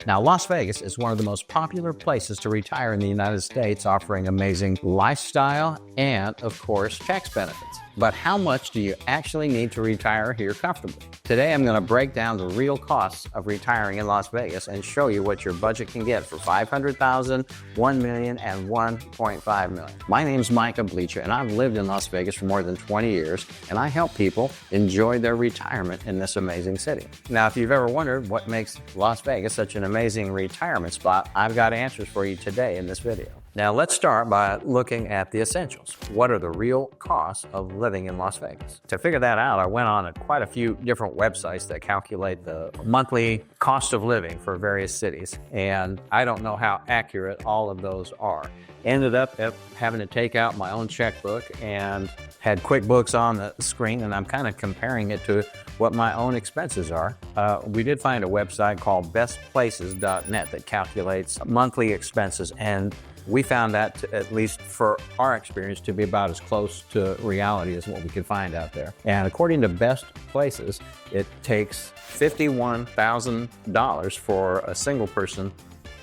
Now, Las Vegas is one of the most popular places to retire in the United States, offering amazing lifestyle and, of course, tax benefits. But how much do you actually need to retire here comfortably? Today, I'm going to break down the real costs of retiring in Las Vegas and show you what your budget can get for $500,000, $1 million, and $1.5 million. My name is Micah Bleecher, and I've lived in Las Vegas for more than 20 years, and I help people enjoy their retirement in this amazing city. Now, if you've ever wondered what makes Las Vegas such an amazing retirement spot, I've got answers for you today in this video. Now, let's start by looking at the essentials. What are the real costs of living in Las Vegas? To figure that out, I went on quite a few different websites that calculate the monthly cost of living for various cities, and I don't know how accurate all of those are. Ended up having to take out my own checkbook and had QuickBooks on the screen, and I'm kind of comparing it to what my own expenses are. We did find a website called bestplaces.net that calculates monthly expenses, and we found that, at least for our experience, to be about as close to reality as what we could find out there. And according to Best Places, it takes $51,000 for a single person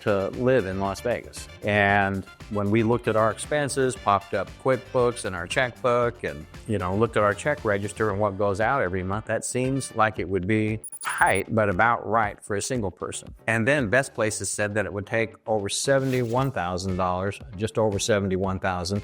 to live in Las Vegas. And when we looked at our expenses, popped up QuickBooks and our checkbook, and looked at our check register and what goes out every month, that seems like it would be tight, but about right for a single person. And then Best Places said that it would take over $71,000, just over $71,000,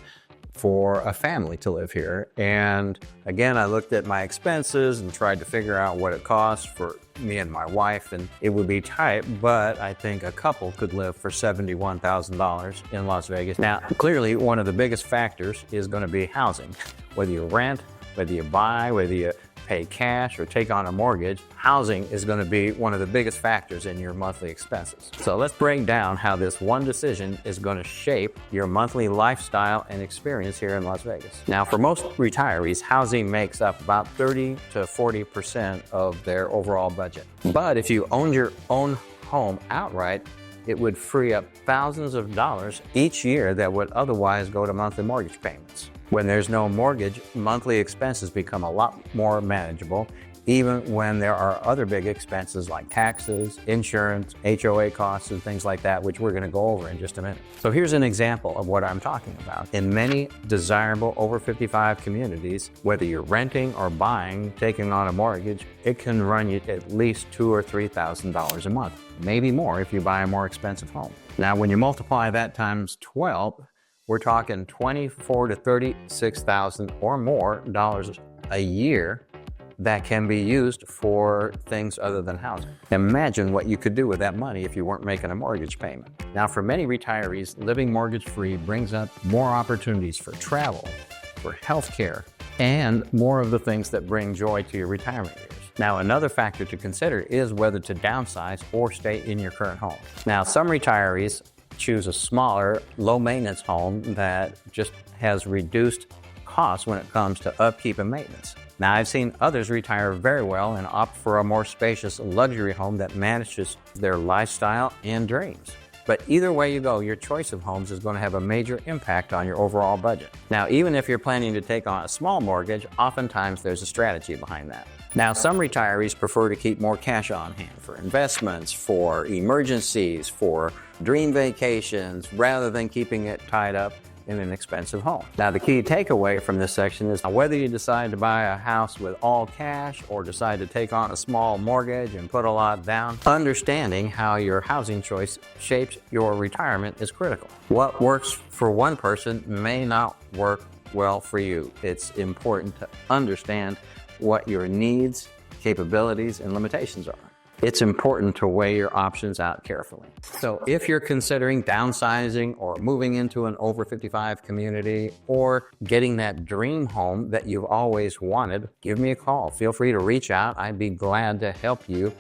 for a family to live here. And again, I looked at my expenses and tried to figure out what it costs for me and my wife, and it would be tight, but I think a couple could live for $71,000 in Las Vegas. Now, clearly, one of the biggest factors is going to be housing. Whether you rent, whether you buy, whether you pay cash or take on a mortgage, housing is going to be one of the biggest factors in your monthly expenses. So let's break down how this one decision is going to shape your monthly lifestyle and experience here in Las Vegas. Now, for most retirees, housing makes up about 30 to 40% of their overall budget. But if you owned your own home outright, it would free up thousands of dollars each year that would otherwise go to monthly mortgage payments. When there's no mortgage, monthly expenses become a lot more manageable, even when there are other big expenses like taxes, insurance, HOA costs, and things like that, which we're going to go over in just a minute. So here's an example of what I'm talking about. In many desirable over 55 communities, whether you're renting or buying, taking on a mortgage, it can run you at least $2,000 or $3,000 a month, maybe more if you buy a more expensive home. Now, when you multiply that times 12, we're talking $24,000 to $36,000 or more dollars a year that can be used for things other than housing. Imagine what you could do with that money if you weren't making a mortgage payment. Now, for many retirees, living mortgage-free brings up more opportunities for travel, for health care, and more of the things that bring joy to your retirement years. Now, another factor to consider is whether to downsize or stay in your current home. Now, some retirees choose a smaller, low-maintenance home that just has reduced costs when it comes to upkeep and maintenance. Now, I've seen others retire very well and opt for a more spacious luxury home that manages their lifestyle and dreams. But either way you go, your choice of homes is going to have a major impact on your overall budget. Now, even if you're planning to take on a small mortgage, oftentimes there's a strategy behind that. Now, some retirees prefer to keep more cash on hand for investments, for emergencies, for dream vacations, rather than keeping it tied up in an expensive home. Now, the key takeaway from this section is whether you decide to buy a house with all cash or decide to take on a small mortgage and put a lot down, understanding how your housing choice shapes your retirement is critical. What works for one person may not work well for you. It's important to understand what your needs, capabilities, and limitations are. It's important to weigh your options out carefully. So if you're considering downsizing or moving into an over 55 community or getting that dream home that you've always wanted, give me a call. Feel free to reach out. I'd be glad to help you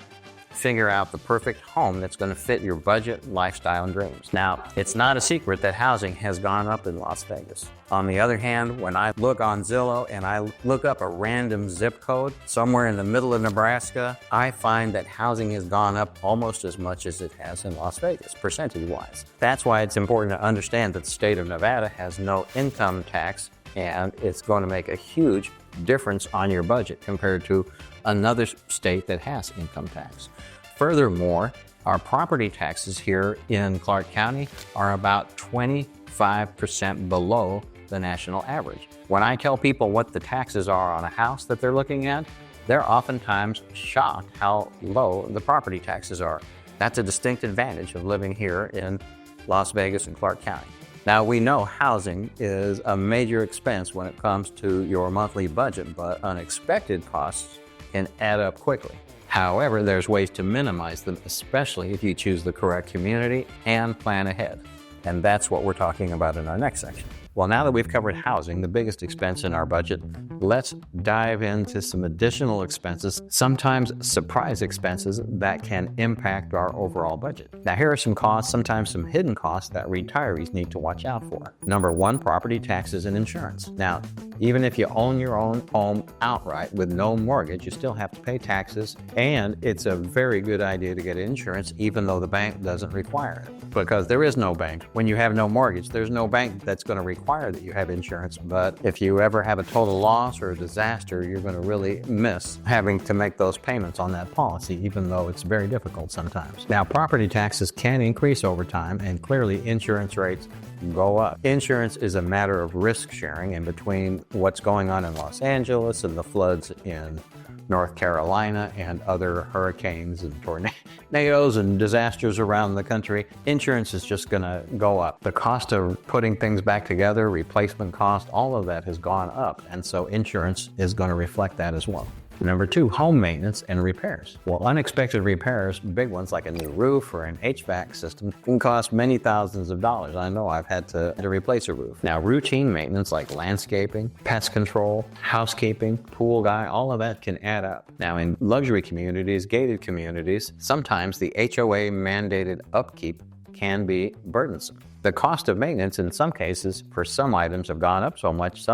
figure out the perfect home that's going to fit your budget, lifestyle, and dreams. Now, it's not a secret that housing has gone up in Las Vegas. On the other hand, when I look on Zillow and I look up a random zip code somewhere in the middle of Nebraska, I find that housing has gone up almost as much as it has in Las Vegas, percentage-wise. That's why it's important to understand that the state of Nevada has no income tax, and it's going to make a huge difference on your budget compared to another state that has income tax. Furthermore, Our property taxes here in Clark County are about 25% below the national average. When I tell people what the taxes are on a house that they're looking at, they're oftentimes shocked how low the property taxes are. That's a distinct advantage of living here in Las Vegas and Clark County. Now, we know housing is a major expense when it comes to your monthly budget, but unexpected costs can add up quickly. However, there's ways to minimize them, especially if you choose the correct community and plan ahead. And that's what we're talking about in our next section. Well, now that we've covered housing, the biggest expense in our budget, let's dive into some additional expenses, sometimes surprise expenses that can impact our overall budget. Now, here are some costs, sometimes some hidden costs that retirees need to watch out for. Number one, property taxes and insurance. Now, even if you own your own home outright with no mortgage, you still have to pay taxes, and it's a very good idea to get insurance even though the bank doesn't require it. Because there is no bank. When you have no mortgage, there's no bank that's going to require that you have insurance. But if you ever have a total loss or a disaster, you're going to really miss having to make those payments on that policy, even though it's very difficult sometimes. Now, property taxes can increase over time, and clearly insurance rates go up. Insurance is a matter of risk sharing, and between what's going on in Los Angeles and the floods in North Carolina and other hurricanes and tornadoes and disasters around the country, insurance is just going to go up. The cost of putting things back together, replacement cost, all of that has gone up, and so insurance is going to reflect that as well. Number two, home maintenance and repairs. Well, unexpected repairs, big ones like a new roof or an HVAC system, can cost many thousands of dollars. I know I've had to replace a roof. Now, routine maintenance like landscaping, pest control, housekeeping, pool guy, all of that can add up. Now, in luxury communities, gated communities, sometimes the HOA mandated upkeep can be burdensome. The cost of maintenance in some cases for some items have gone up so much,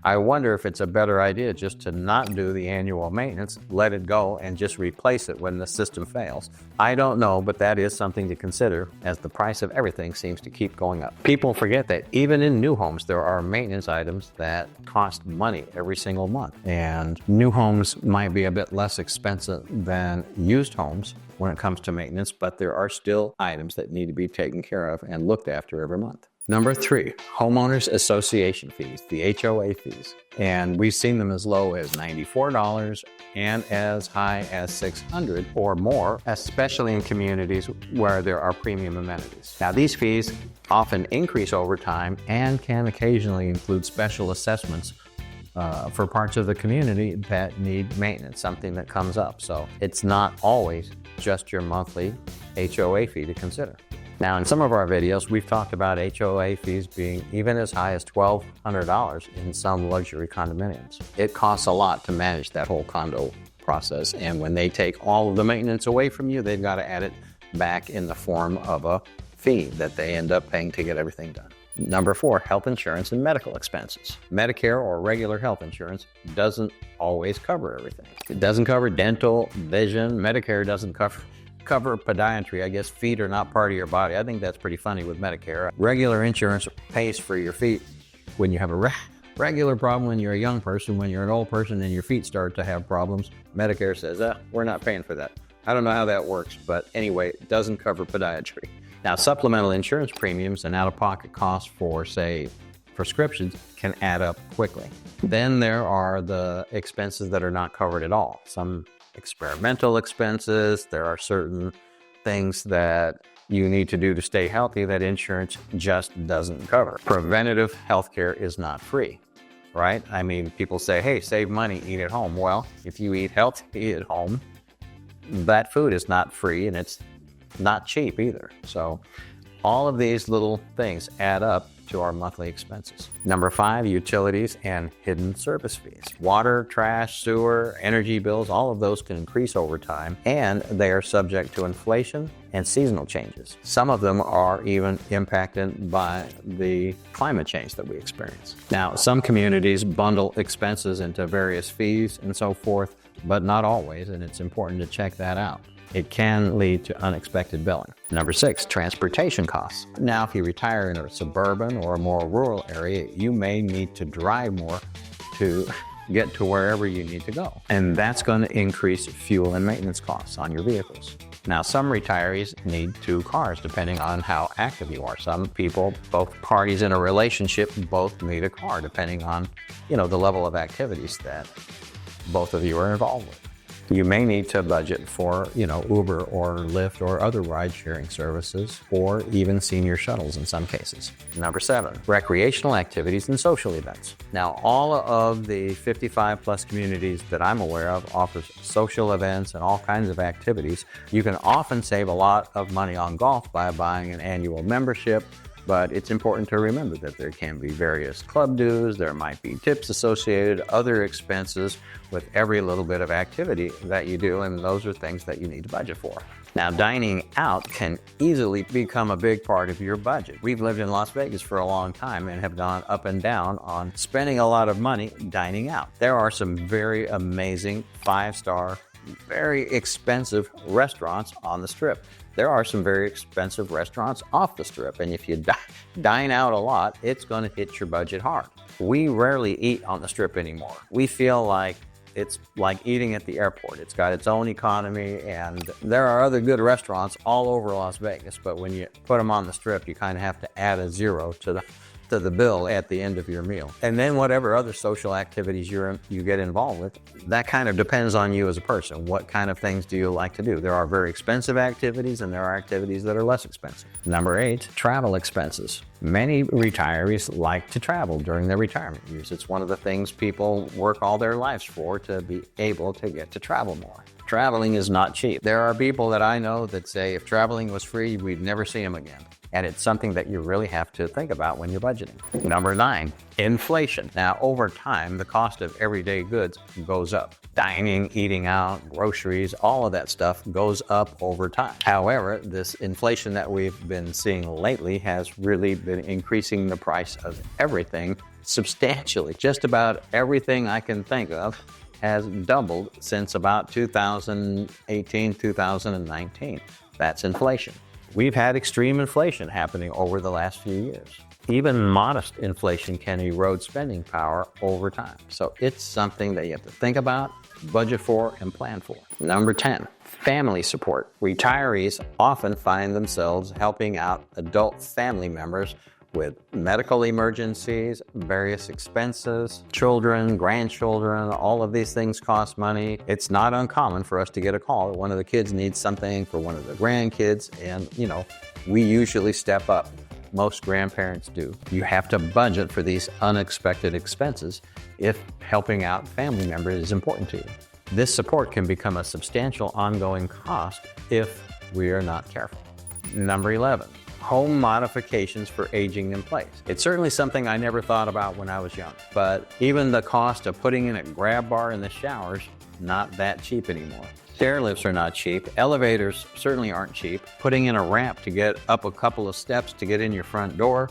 I wonder if it's a better idea just to not do the annual maintenance, let it go, and just replace it when the system fails. I don't know, but that is something to consider as the price of everything seems to keep going up. People forget that even in new homes, there are maintenance items that cost money every single month. And new homes might be a bit less expensive than used homes when it comes to maintenance, but there are still items that need to be taken care of and looked after every month. Number three, homeowners association fees, the HOA fees. And we've seen them as low as $94 and as high as $600 or more, especially in communities where there are premium amenities. Now, these fees often increase over time and can occasionally include special assessments for parts of the community that need maintenance, something that comes up. So it's not always just your monthly HOA fee to consider. Now, in some of our videos, we've talked about HOA fees being even as high as $1,200 in some luxury condominiums. It costs a lot to manage that whole condo process, and when they take all of the maintenance away from you, they've got to add it back in the form of a fee that they end up paying to get everything done. Number four, health insurance and medical expenses. Medicare or regular health insurance doesn't always cover everything. It doesn't cover dental, vision. Medicare doesn't cover podiatry. I guess feet are not part of your body. I think that's pretty funny with Medicare. Regular insurance pays for your feet when you have a regular problem when you're a young person. When you're an old person and your feet start to have problems, Medicare says, we're not paying for that. I don't know how that works, but anyway, it doesn't cover podiatry. Now, supplemental insurance premiums and out-of-pocket costs for, say, prescriptions can add up quickly. Then there are the expenses that are not covered at all. Some experimental expenses. There are certain things that you need to do to stay healthy that insurance just doesn't cover. Preventative healthcare is not free, right? I mean, people say, hey, save money, eat at home. Well, if you eat healthy at home, that food is not free and it's not cheap either. So all of these little things add up to our monthly expenses. Number five, utilities and hidden service fees. Water, trash, sewer, energy bills, all of those can increase over time, and they are subject to inflation and seasonal changes. Some of them are even impacted by the climate change that we experience. Now, some communities bundle expenses into various fees and so forth, but not always, and it's important to check that out. It can lead to unexpected billing. Number six, transportation costs. Now, if you retire in a suburban or a more rural area, you may need to drive more to get to wherever you need to go. And that's going to increase fuel and maintenance costs on your vehicles. Now, some retirees need 2 cars depending on how active you are. Some people, both parties in a relationship, both need a car depending on, the level of activities that both of you are involved with. You may need to budget for, Uber or Lyft or other ride-sharing services, or even senior shuttles in some cases. Number 7, recreational activities and social events. Now, all of the 55-plus communities that I'm aware of offers social events and all kinds of activities. You can often save a lot of money on golf by buying an annual membership, but it's important to remember that there can be various club dues, there might be tips associated, other expenses with every little bit of activity that you do, and those are things that you need to budget for. Now, dining out can easily become a big part of your budget. We've lived in Las Vegas for a long time and have gone up and down on spending a lot of money dining out. There are some very amazing 5-star, very expensive restaurants on the Strip. There are some very expensive restaurants off the Strip, and if you dine out a lot, it's going to hit your budget hard. We rarely eat on the Strip anymore. We feel like it's like eating at the airport. It's got its own economy, and there are other good restaurants all over Las Vegas, but when you put them on the Strip, you kind of have to add a 0 to the bill at the end of your meal. And then whatever other social activities you get involved with, that kind of depends on you as a person. What kind of things do you like to do? There are very expensive activities and there are activities that are less expensive. Number 8, travel expenses. Many retirees like to travel during their retirement years. It's one of the things people work all their lives for, to be able to get to travel more. Traveling is not cheap. There are people that I know that say if traveling was free, we'd never see them again. And it's something that you really have to think about when you're budgeting. Number 9, inflation. Now, over time, the cost of everyday goods goes up. Dining, eating out, groceries, all of that stuff goes up over time. However, this inflation that we've been seeing lately has really been increasing the price of everything substantially. Just about everything I can think of has doubled since about 2018, 2019. That's inflation. We've had extreme inflation happening over the last few years. Even modest inflation can erode spending power over time. So it's something that you have to think about, budget for, and plan for. Number 10, family support. Retirees often find themselves helping out adult family members with medical emergencies, various expenses, children, grandchildren, all of these things cost money. It's not uncommon for us to get a call that one of the kids needs something for one of the grandkids, and we usually step up. Most grandparents do. You have to budget for these unexpected expenses if helping out family members is important to you. This support can become a substantial ongoing cost if we are not careful. Number 11. Home modifications for aging in place. It's certainly something I never thought about when I was young, but even the cost of putting in a grab bar in the showers, not that cheap anymore. Stair lifts are not cheap. Elevators certainly aren't cheap. Putting in a ramp to get up a couple of steps to get in your front door,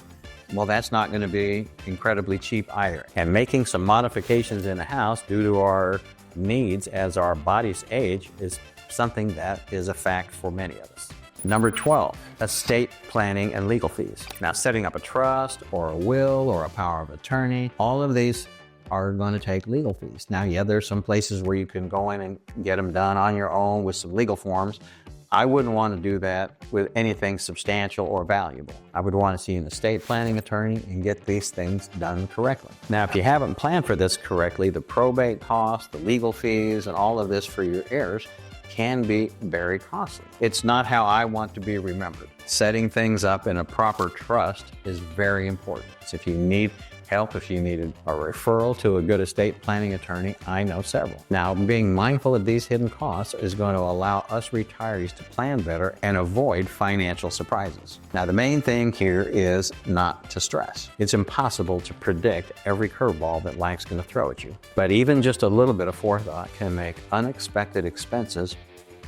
well, that's not going to be incredibly cheap either. And making some modifications in the house due to our needs as our bodies age is something that is a fact for many of us. Number 12, estate planning and legal fees. Now, setting up a trust or a will or a power of attorney, all of these are going to take legal fees. Now, yeah, there's some places where you can go in and get them done on your own with some legal forms. I wouldn't want to do that with anything substantial or valuable. I would want to see an estate planning attorney and get these things done correctly. Now, if you haven't planned for this correctly, the probate costs, the legal fees, and all of this for your heirs can be very costly. It's not how I want to be remembered. Setting things up in a proper trust is very important. So if you need help, if you needed a referral to a good estate planning attorney, I know several. Now, being mindful of these hidden costs is going to allow us retirees to plan better and avoid financial surprises. Now, the main thing here is not to stress. It's impossible to predict every curveball that life's going to throw at you. But even just a little bit of forethought can make unexpected expenses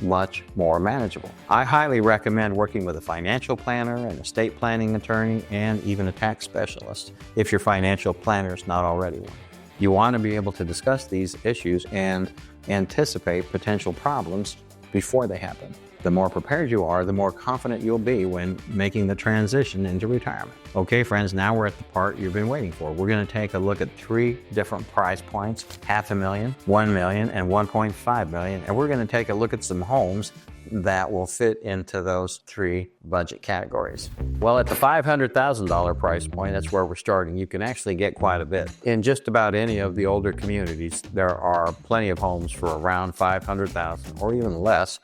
much more manageable. I highly recommend working with a financial planner, an estate planning attorney, and even a tax specialist if your financial planner is not already one. You want to be able to discuss these issues and anticipate potential problems before they happen. The more prepared you are, the more confident you'll be when making the transition into retirement. Okay, friends, now we're at the part you've been waiting for. We're going to take a look at 3 different price points: $500,000, $1 million, and $1.5 million. And we're going to take a look at some homes that will fit into those three budget categories. Well, at the $500,000 price point, that's where we're starting. You can actually get quite a bit. In just about any of the older communities, there are plenty of homes for around $500,000 or even less.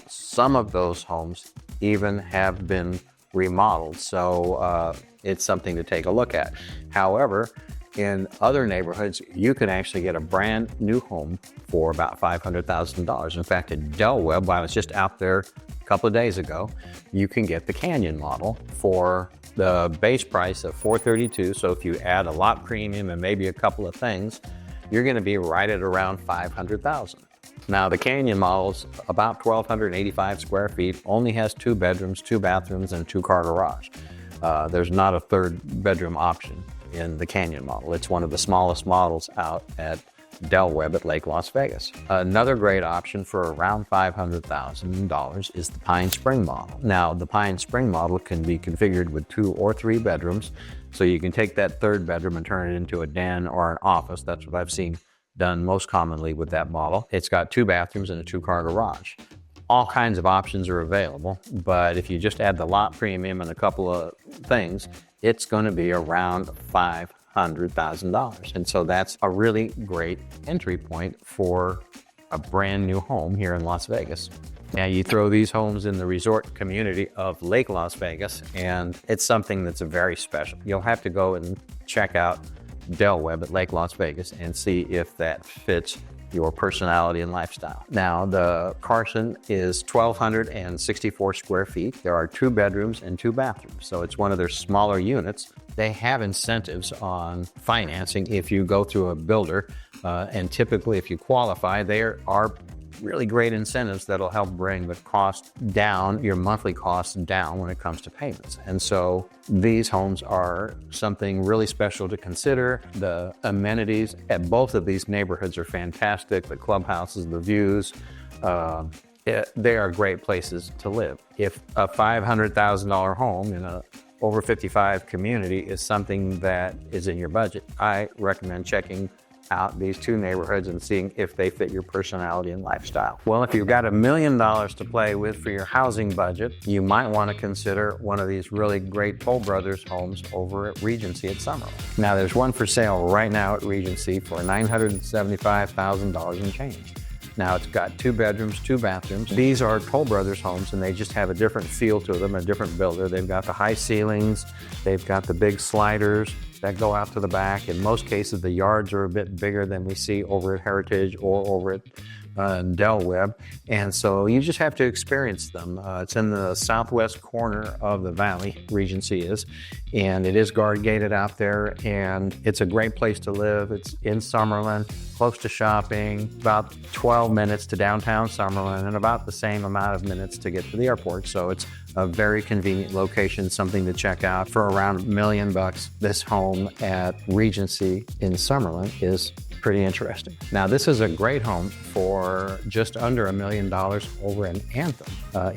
Some of those homes even have been remodeled, so it's something to take a look at. However, in other neighborhoods, you can actually get a brand new home for about $500,000. In fact, at Del Webb, I was just out there a couple of days ago, you can get the Canyon model for the base price of $432,000. So if you add a lot premium and maybe a couple of things, you're going to be right at around $500,000. Now, the Canyon model's about 1,285 square feet, only has 2 bedrooms, 2 bathrooms, and 2-car garage. There's not a 3rd bedroom option in the Canyon model. It's one of the smallest models out at Del Webb at Lake Las Vegas. Another great option for around $500,000 is the Pine Spring model. Now, the Pine Spring model can be configured with 2 or 3 bedrooms, so you can take that 3rd bedroom and turn it into a den or an office. That's what I've seen done most commonly with that model. It's got 2 bathrooms and a 2-car garage. All kinds of options are available, but if you just add the lot premium and a couple of things, it's going to be around $500,000. And so that's a really great entry point for a brand new home here in Las Vegas. Now, you throw these homes in the resort community of Lake Las Vegas, and it's something that's very special. You'll have to go and check out Del Webb at Lake Las Vegas and see if that fits your personality and lifestyle. Now, the Carson is 1,264 square feet. There are 2 bedrooms and 2 bathrooms, so it's one of their smaller units. They have incentives on financing if you go through a builder, and typically if you qualify, there are really great incentives that'll help bring the cost down, your monthly costs down when it comes to payments. And so these homes are something really special to consider. The amenities at both of these neighborhoods are fantastic. The clubhouses, the views, they are great places to live. If a $500,000 home in a over 55 community is something that is in your budget, I recommend checking out these 2 neighborhoods and seeing if they fit your personality and lifestyle. Well, if you've got $1 million to play with for your housing budget, you might want to consider one of these really great Toll Brothers homes over at Regency at Summerlin. Now, there's one for sale right now at Regency for $975,000 and change. Now, it's got 2 bedrooms, 2 bathrooms. These are Toll Brothers homes, and they just have a different feel to them, a different builder. They've got the high ceilings, they've got the big sliders that go out to the back. In most cases, the yards are a bit bigger than we see over at Heritage or over at Del Webb, and so you just have to experience them. It's in the southwest corner of the valley, Regency is, and it is guard gated out there, and it's a great place to live. It's in Summerlin, close to shopping, about 12 minutes to downtown Summerlin, and about the same amount of minutes to get to the airport. So it's a very convenient location, something to check out. For around $1 million, this home at Regency in Summerlin is pretty interesting. Now, this is a great home for just under $1 million over in Anthem,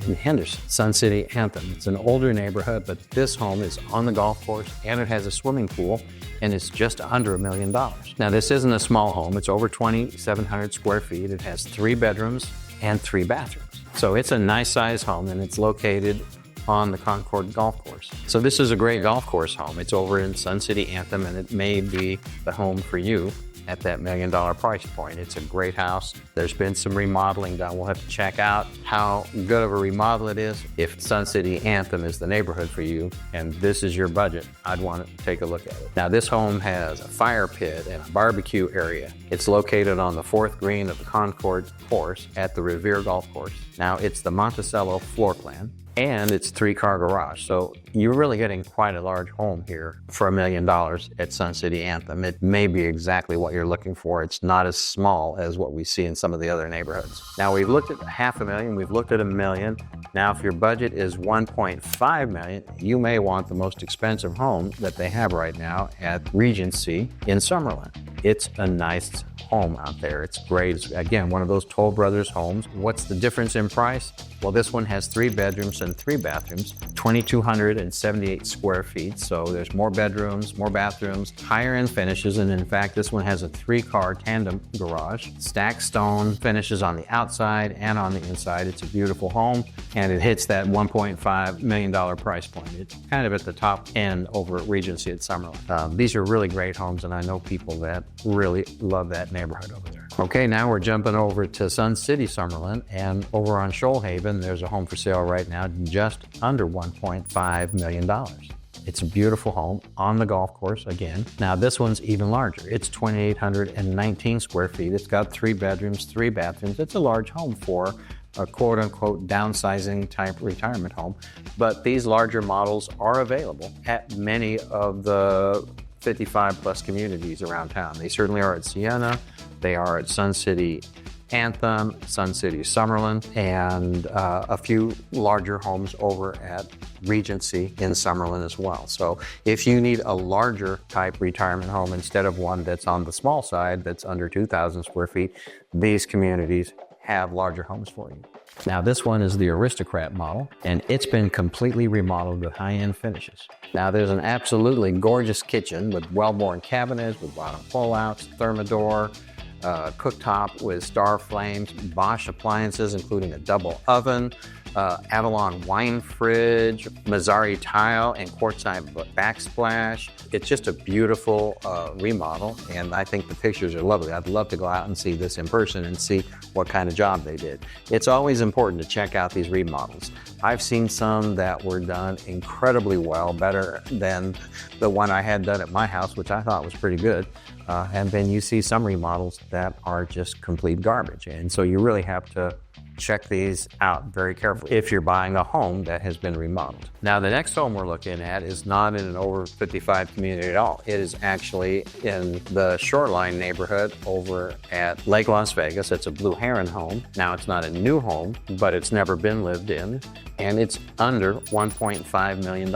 in Henderson, Sun City, Anthem. It's an older neighborhood, but this home is on the golf course and it has a swimming pool, and it's just under $1 million. Now, this isn't a small home. It's over 2,700 square feet. It has 3 bedrooms and 3 bathrooms. So it's a nice size home, and it's located on the Concord Golf Course. So this is a great golf course home. It's over in Sun City, Anthem, and it may be the home for you at that $1 million price point. It's a great house. There's been some remodeling done. We'll have to check out how good of a remodel it is. If Sun City Anthem is the neighborhood for you and this is your budget, I'd want to take a look at it. Now, this home has a fire pit and a barbecue area. It's located on the 4th green of the Concord course at the Revere Golf Course. Now, it's the Monticello floor plan, and it's 3-car garage. So you're really getting quite a large home here for $1 million at Sun City Anthem. It may be exactly what you're looking for. It's not as small as what we see in some of the other neighborhoods. Now, we've looked at $500,000, we've looked at $1 million. Now, if your budget is $1.5 million, you may want the most expensive home that they have right now at Regency in Summerlin. It's a nice home out there. It's great. It's, again, one of those Toll Brothers homes. What's the difference in price? Well, this one has 3 bedrooms and 3 bathrooms, 2,278 square feet. So there's more bedrooms, more bathrooms, higher end finishes. And in fact, this one has a 3-car tandem garage, stacked stone finishes on the outside and on the inside. It's a beautiful home, and it hits that $1.5 million price point. It's kind of at the top end over at Regency at Summerlin. These are really great homes, and I know people that really love that neighborhood over there. Okay, now we're jumping over to Sun City, Summerlin, and over on Shoalhaven, there's a home for sale right now, just under $1.5 million. It's a beautiful home on the golf course again. Now this one's even larger. It's 2,819 square feet. It's got 3 bedrooms, 3 bathrooms. It's a large home for a quote-unquote downsizing type retirement home. But these larger models are available at many of the 55 plus communities around town. They certainly are at Sienna. They are at Sun City Anthem, Sun City Summerlin, and a few larger homes over at Regency in Summerlin as well. So if you need a larger type retirement home instead of one that's on the small side, that's under 2,000 square feet, these communities have larger homes for you. Now this one is the Aristocrat model, and it's been completely remodeled with high-end finishes. Now there's an absolutely gorgeous kitchen with well-born cabinets with bottom pull-outs, thermador, cooktop with star flames, Bosch appliances including a double oven, Avalon wine fridge, Mazzari tile, and quartzite backsplash. It's just a beautiful remodel, and I think the pictures are lovely. I'd love to go out and see this in person and see what kind of job they did. It's always important to check out these remodels. I've seen some that were done incredibly well, better than the one I had done at my house, which I thought was pretty good. And then you see some remodels that are just complete garbage. And so you really have to check these out very carefully if you're buying a home that has been remodeled. Now the next home we're looking at is not in an over 55 community at all. It is actually in the Shoreline neighborhood over at Lake Las Vegas. It's a Blue Heron home. Now it's not a new home, but it's never been lived in, and it's under $1.5 million.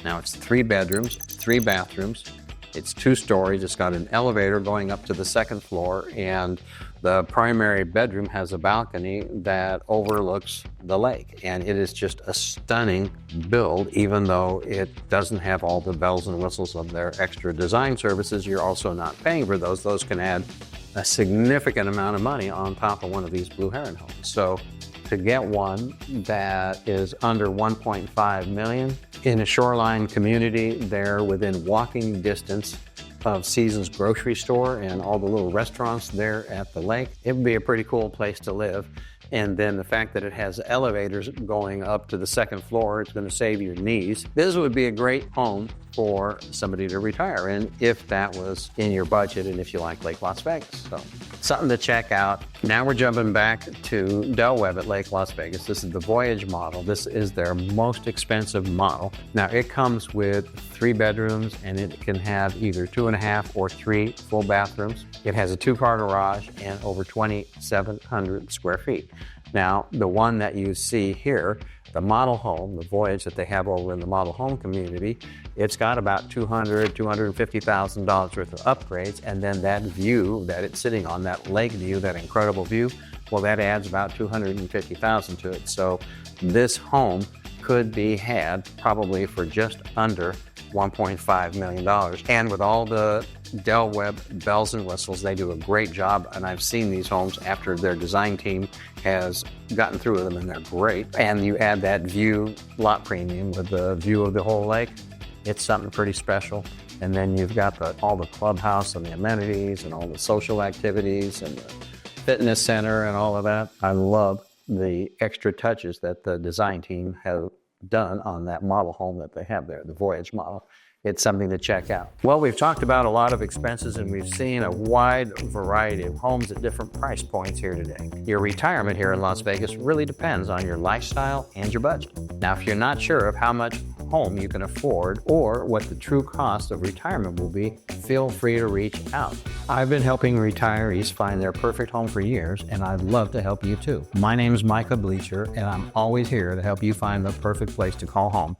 Now it's 3 bedrooms, 3 bathrooms. It's 2 stories. It's got an elevator going up to the 2nd floor, and the primary bedroom has a balcony that overlooks the lake. And it is just a stunning build, even though it doesn't have all the bells and whistles of their extra design services. You're also not paying for those. Those can add a significant amount of money on top of one of these Blue Heron homes. So to get one that is under 1.5 million in a Shoreline community, they're within walking distance of Seasons grocery store and all the little restaurants there at the lake. It would be a pretty cool place to live. And then the fact that it has elevators going up to the 2nd floor, it's going to save your knees. This would be a great home for somebody to retire in if that was in your budget and if you like Lake Las Vegas. So something to check out. Now we're jumping back to Del Webb at Lake Las Vegas. This is the Voyage model. This is their most expensive model. Now it comes with 3 bedrooms, and it can have either 2.5 or 3 full bathrooms. It has a 2-car garage and over 2,700 square feet. Now, the one that you see here, the model home, the Voyage that they have over in the model home community, it's got about $250,000 worth of upgrades, and then that view that it's sitting on, that lake view, that incredible view, well, that adds about $250,000 to it. So this home could be had probably for just under $1.5 million. And with all the Del Webb bells and whistles, they do a great job, and I've seen these homes after their design team has gotten through them, and they're great. And you add that view lot premium with the view of the whole lake, it's something pretty special. And then you've got all the clubhouse and the amenities and all the social activities and the fitness center and all of that. I love the extra touches that the design team have done on that model home that they have there, the Voyage model. It's something to check out. Well, we've talked about a lot of expenses, and we've seen a wide variety of homes at different price points here today. Your retirement here in Las Vegas really depends on your lifestyle and your budget. Now, if you're not sure of how much home you can afford or what the true cost of retirement will be, feel free to reach out. I've been helping retirees find their perfect home for years, and I'd love to help you too. My name is Micah Bleecher, and I'm always here to help you find the perfect place to call home.